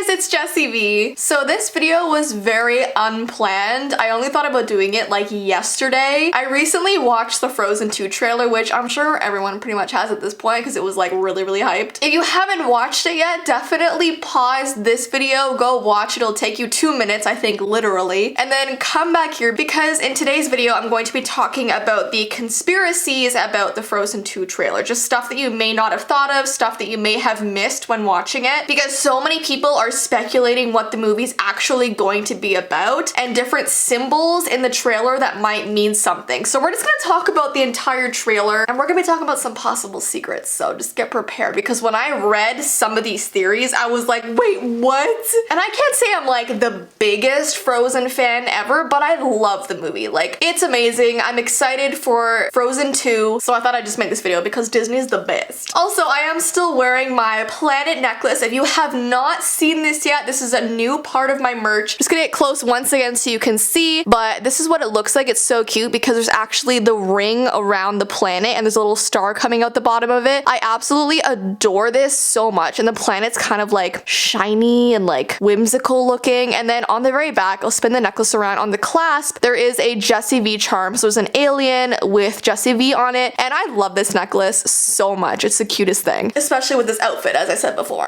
it's Jessii Vee. So this video was very unplanned. I only thought about doing it like yesterday. I recently watched the Frozen 2 trailer, which I'm sure everyone pretty much has at this point because it was like really hyped. If you haven't watched it yet, definitely pause this video, go watch it. It'll take you 2 minutes, I think, literally, and then come back here because in today's video I'm going to be talking about the conspiracies about the Frozen 2 trailer. Just stuff that you may not have thought of, stuff that you may have missed when watching it, because so many people are speculating what the movie's actually going to be about and different symbols in the trailer that might mean something. So we're just gonna talk about the entire trailer and we're gonna be talking about some possible secrets. So just get prepared, because when I read some of these theories, I was like, wait, what? And I can't say I'm like the biggest Frozen fan ever, but I love the movie. Like, it's amazing. I'm excited for Frozen 2, so I thought I'd just make this video because Disney's the best. Also, I am still wearing my planet necklace. If you have not seen this yet, this is a new part of my merch. Just gonna get close once again so you can see, but this is what it looks like. It's so cute because there's actually the ring around the planet and there's a little star coming out the bottom of it. I absolutely adore this so much, and the planet's kind of like shiny and like whimsical looking. And then on the very back, I'll spin the necklace around. On the clasp, there is a Jessii Vee charm. So there's an alien with Jessii Vee on it, and I love this necklace so much. It's the cutest thing, especially with this outfit, as I said before.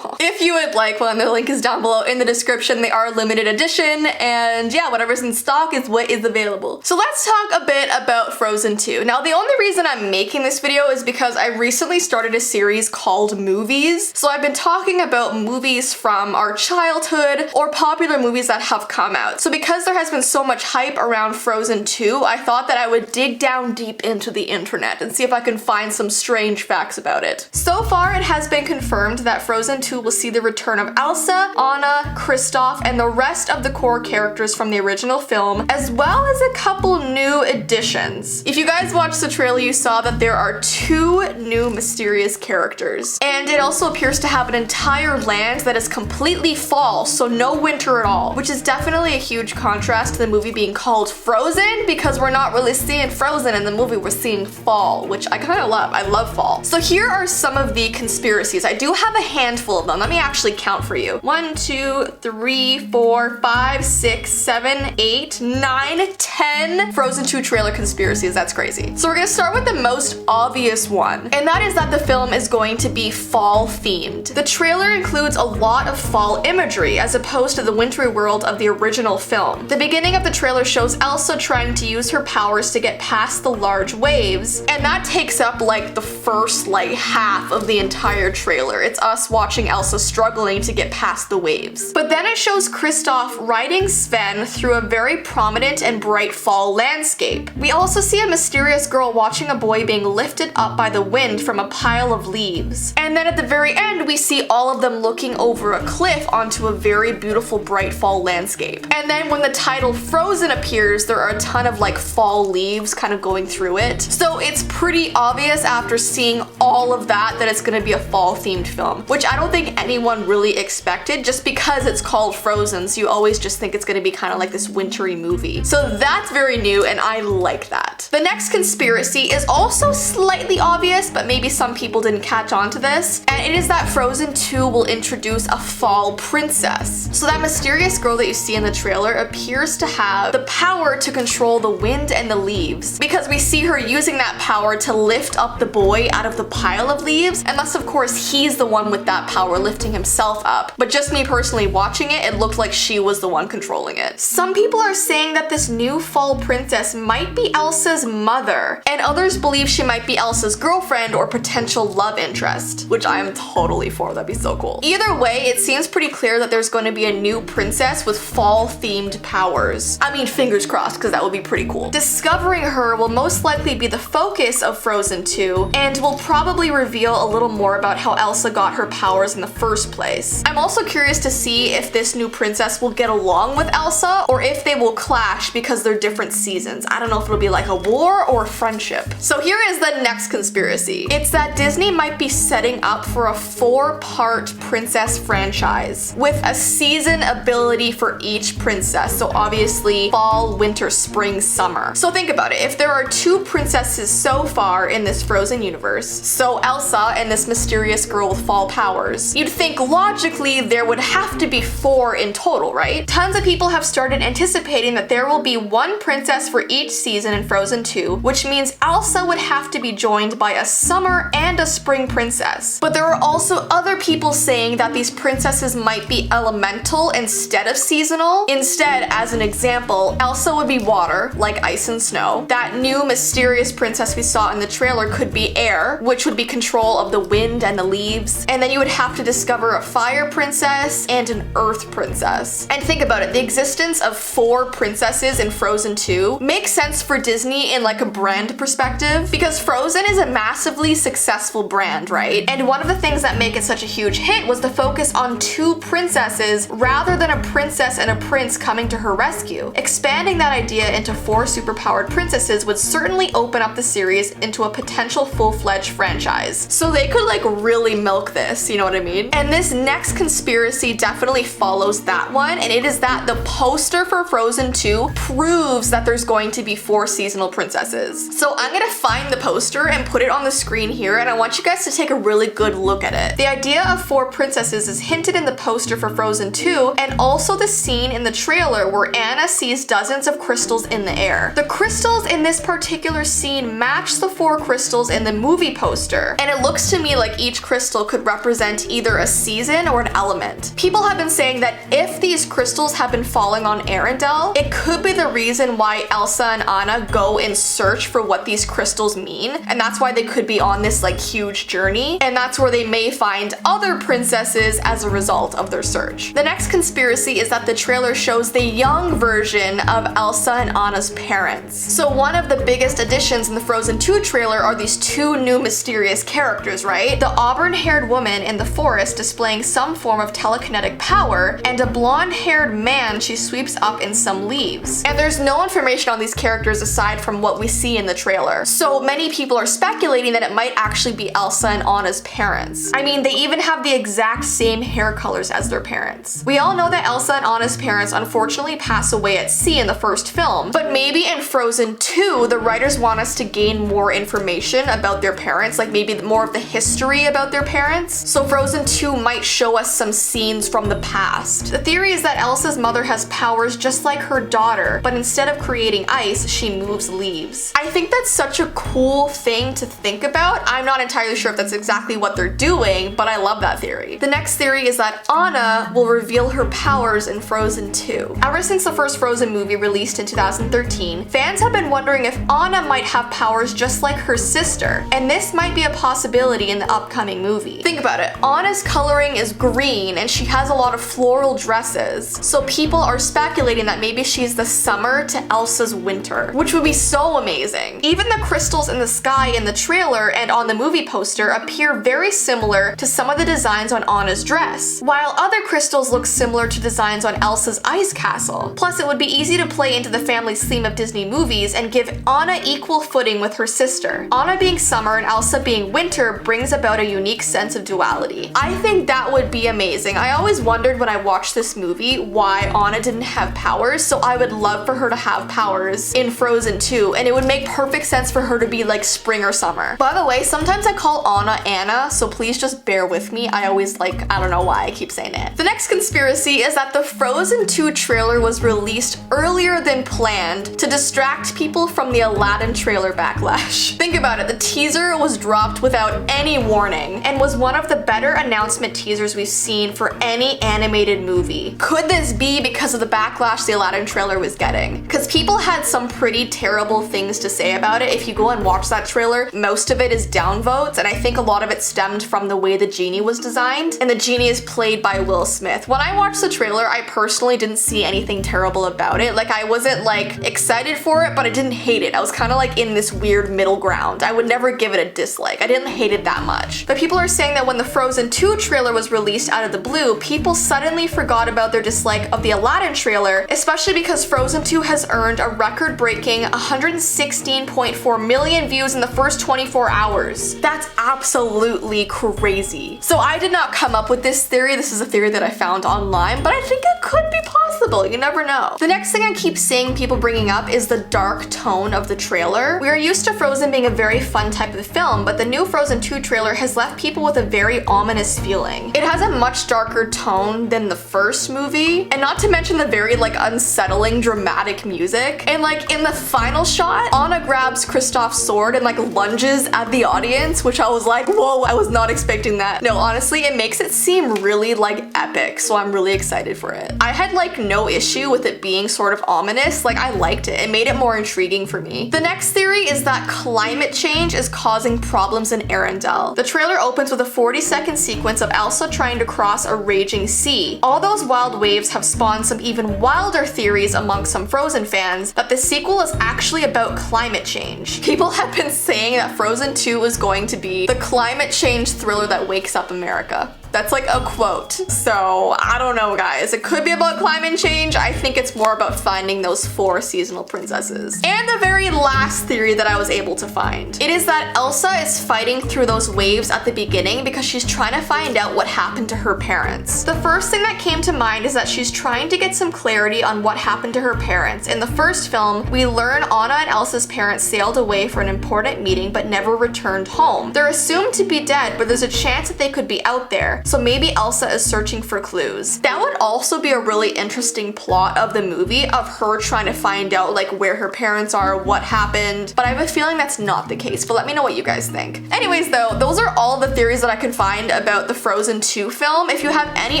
If you would like one, the link is down below in the description. They are limited edition, and yeah, whatever's in stock is what is available. So let's talk a bit about Frozen 2. Now, the only reason I'm making this video is because I recently started a series called Movies. So I've been talking about movies from our childhood or popular movies that have come out. So because there has been so much hype around Frozen 2, I thought that I would dig down deep into the internet and see if I can find some strange facts about it. So far, it has been confirmed that Frozen 2 will see the return of Elsa, Anna, Kristoff, and the rest of the core characters from the original film, as well as a couple new additions. If you guys watched the trailer, you saw that there are 2 new mysterious characters. And it also appears to have an entire land that is completely fall, so no winter at all, which is definitely a huge contrast to the movie being called Frozen, because we're not really seeing Frozen in the movie, we're seeing fall, which I kind of love. I love fall. So here are some of the conspiracies. I do have a handful of them. Let me actually count for you. 1, 2, 3, 4, 5, 6, 7, 8, 9, 10 Frozen 2 trailer conspiracies. That's crazy. So we're gonna start with the most obvious one, and that is that the film is going to be fall themed. The trailer includes a lot of fall imagery as opposed to the wintry world of the original film. The beginning of the trailer shows Elsa trying to use her powers to get past the large waves, and that takes up like the first like half of the entire trailer. It's us watching Elsa struggling to get past the waves. But then it shows Kristoff riding Sven through a very prominent and bright fall landscape. We also see a mysterious girl watching a boy being lifted up by the wind from a pile of leaves. And then at the very end, we see all of them looking over a cliff onto a very beautiful bright fall landscape. And then when the title Frozen appears, there are a ton of like fall leaves kind of going through it. So it's pretty obvious after seeing all of that that it's gonna be a fall themed film, which I don't think anyone really expected, just because it's called Frozen, so you always just think it's gonna be kind of like this wintry movie. So that's very new and I like that. The next conspiracy is also slightly obvious, but maybe some people didn't catch on to this, and it is that Frozen 2 will introduce a fall princess. So that mysterious girl that you see in the trailer appears to have the power to control the wind and the leaves, because we see her using that power to lift up the boy out of the pile of leaves, unless of course he's the one with that power lifting himself up. But just me personally watching it, it looked like she was the one controlling it. Some people are saying that this new fall princess might be Elsa's mother, and others believe she might be Elsa's girlfriend or potential love interest, which I am totally for. That'd be so cool. Either way, it seems pretty clear that there's going to be a new princess with fall themed powers. I mean, fingers crossed, because that would be pretty cool. Discovering her will most likely be the focus of Frozen 2, and will probably reveal a little more about how Elsa got her powers in the first place. I'm also curious to see if this new princess will get along with Elsa, or if they will clash because they're different seasons. I don't know if it'll be like a war or a friendship. So here is the next conspiracy. It's that Disney might be setting up for a 4-part princess franchise with a season ability for each princess. So obviously fall, winter, spring, summer. So think about it. If there are 2 princesses so far in this Frozen universe, so Elsa and this mysterious girl with fall powers, you'd think logically logically there would have to be 4 in total, right? Tons of people have started anticipating that there will be 1 princess for each season in Frozen 2, which means Elsa would have to be joined by a summer and a spring princess. But there are also other people saying that these princesses might be elemental instead of seasonal. Instead, as an example, Elsa would be water, like ice and snow. That new mysterious princess we saw in the trailer could be air, which would be control of the wind and the leaves. And then you would have to discover a fire princess and an earth princess. And think about it, the existence of 4 princesses in Frozen 2 makes sense for Disney in like a brand perspective, because Frozen is a massively successful brand, right? And one of the things that make it such a huge hit was the focus on 2 princesses rather than a princess and a prince coming to her rescue. Expanding that idea into 4 superpowered princesses would certainly open up the series into a potential full-fledged franchise. So they could like really milk this, you know what I mean? And this next conspiracy definitely follows that one, and it is that the poster for Frozen 2 proves that there's going to be 4 seasonal princesses. So I'm gonna find the poster and put it on the screen here, and I want you guys to take a really good look at it. The idea of 4 princesses is hinted in the poster for Frozen 2, and also the scene in the trailer where Anna sees dozens of crystals in the air. The crystals in this particular scene match the 4 crystals in the movie poster, and it looks to me like each crystal could represent either a season or an element. People have been saying that if these crystals have been falling on Arendelle, it could be the reason why Elsa and Anna go in search for what these crystals mean, and that's why they could be on this like huge journey, and that's where they may find other princesses as a result of their search. The next conspiracy is that the trailer shows the young version of Elsa and Anna's parents. So one of the biggest additions in the Frozen 2 trailer are these 2 new mysterious characters, right? The auburn-haired woman in the forest displaying some form of telekinetic power, and a blonde-haired man she sweeps up in some leaves. And there's no information on these characters aside from what we see in the trailer. So many people are speculating that it might actually be Elsa and Anna's parents. I mean, they even have the exact same hair colors as their parents. We all know that Elsa and Anna's parents unfortunately pass away at sea in the first film, but maybe in Frozen 2, the writers want us to gain more information about their parents, like maybe more of the history about their parents. So Frozen 2 might show us some scenes from the past. The theory is that Elsa's mother has powers just like her daughter, but instead of creating ice, she moves leaves. I think that's such a cool thing to think about. I'm not entirely sure if that's exactly what they're doing, but I love that theory. The next theory is that Anna will reveal her powers in Frozen 2. Ever since the first Frozen movie released in 2013, fans have been wondering if Anna might have powers just like her sister, and this might be a possibility in the upcoming movie. Think about it, Anna's coloring is green and she has a lot of floral dresses, so people are speculating that maybe she's the summer to Elsa's winter, which would be so amazing. Even the crystals in the sky in the trailer and on the movie poster appear very similar to some of the designs on Anna's dress, while other crystals look similar to designs on Elsa's ice castle. Plus, it would be easy to play into the family's theme of Disney movies and give Anna equal footing with her sister. Anna being summer and Elsa being winter brings about a unique sense of duality. I think that would be amazing. I always wondered when I watched this movie why Anna didn't have powers, so I would love for her to have powers in Frozen 2, and it would make perfect sense for her to be like spring or summer. By the way, sometimes I call Anna, so please just bear with me. I always I don't know why I keep saying it. The next conspiracy is that the Frozen 2 trailer was released earlier than planned to distract people from the Aladdin trailer backlash. Think about it, the teaser was dropped without any warning and was one of the better announcement teasers we've seen for any animated movie. Could this be because of the backlash the Aladdin trailer was getting? Because people had some pretty terrible things to say about it. If you go and watch that trailer, most of it is downvotes, and I think a lot of it stemmed from the way the genie was designed, and the genie is played by Will Smith. When I watched the trailer, I personally didn't see anything terrible about it. Like, I wasn't excited for it, but I didn't hate it. I was kind of in this weird middle ground. I would never give it a dislike. I didn't hate it that much. But people are saying that when the Frozen 2 trailer was released out of the blue, people suddenly forgot about their dislike of the Aladdin trailer, especially because Frozen 2 has earned a record-breaking 116.4 million views in the first 24 hours. That's absolutely crazy. So I did not come up with this theory. This is a theory that I found online, but I think it could be possible. You never know. The next thing I keep seeing people bringing up is the dark tone of the trailer. We are used to Frozen being a very fun type of film, but the new Frozen 2 trailer has left people with a very ominous feeling. It has a much darker tone than the first movie, and not to mention the very like unsettling dramatic music. And like in the final shot, Anna grabs Kristoff's sword and like lunges at the audience, which I was like, whoa, I was not expecting that. No, honestly, it makes it seem really like epic, so I'm really excited for it. I had like no issue with it being sort of ominous. Like, I liked it. It made it more intriguing for me. The next theory is that climate change is causing problems in Arendelle. The trailer opens with a 40-second sequence of Elsa trying to cross a raging sea. All those wild waves have spawned some even wilder theories among some Frozen fans that the sequel is actually about climate change. People have been saying that Frozen 2 is going to be the climate change thriller that wakes up America. That's like a quote. So I don't know, guys. It could be about climate change. I think it's more about finding those 4 seasonal princesses. And the very last theory that I was able to find. It is that Elsa is fighting through those waves at the beginning because she's trying to find out what happened to her parents. The first thing that came to mind is that she's trying to get some clarity on what happened to her parents. In the first film, we learn Anna and Elsa's parents sailed away for an important meeting but never returned home. They're assumed to be dead, but there's a chance that they could be out there. So maybe Elsa is searching for clues. That would also be a really interesting plot of the movie, of her trying to find out like where her parents are, what happened, but I have a feeling that's not the case, but let me know what you guys think. Anyways though, those are all the theories that I could find about the Frozen 2 film. If you have any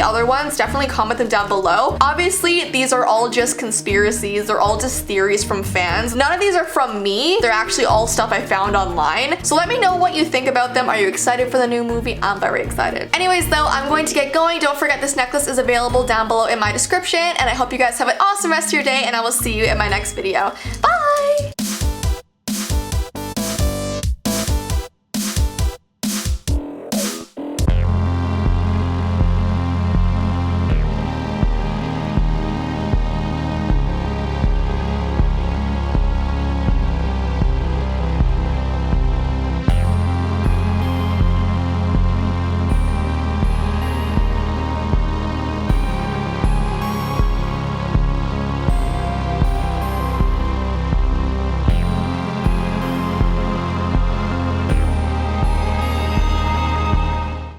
other ones, definitely comment them down below. Obviously, these are all just conspiracies. They're all just theories from fans. None of these are from me. They're actually all stuff I found online. So let me know what you think about them. Are you excited for the new movie? I'm very excited. Anyways though, I'm going to get going. Don't forget this necklace is available down below in my description, and I hope you guys have an awesome rest of your day, and I will see you in my next video. Bye!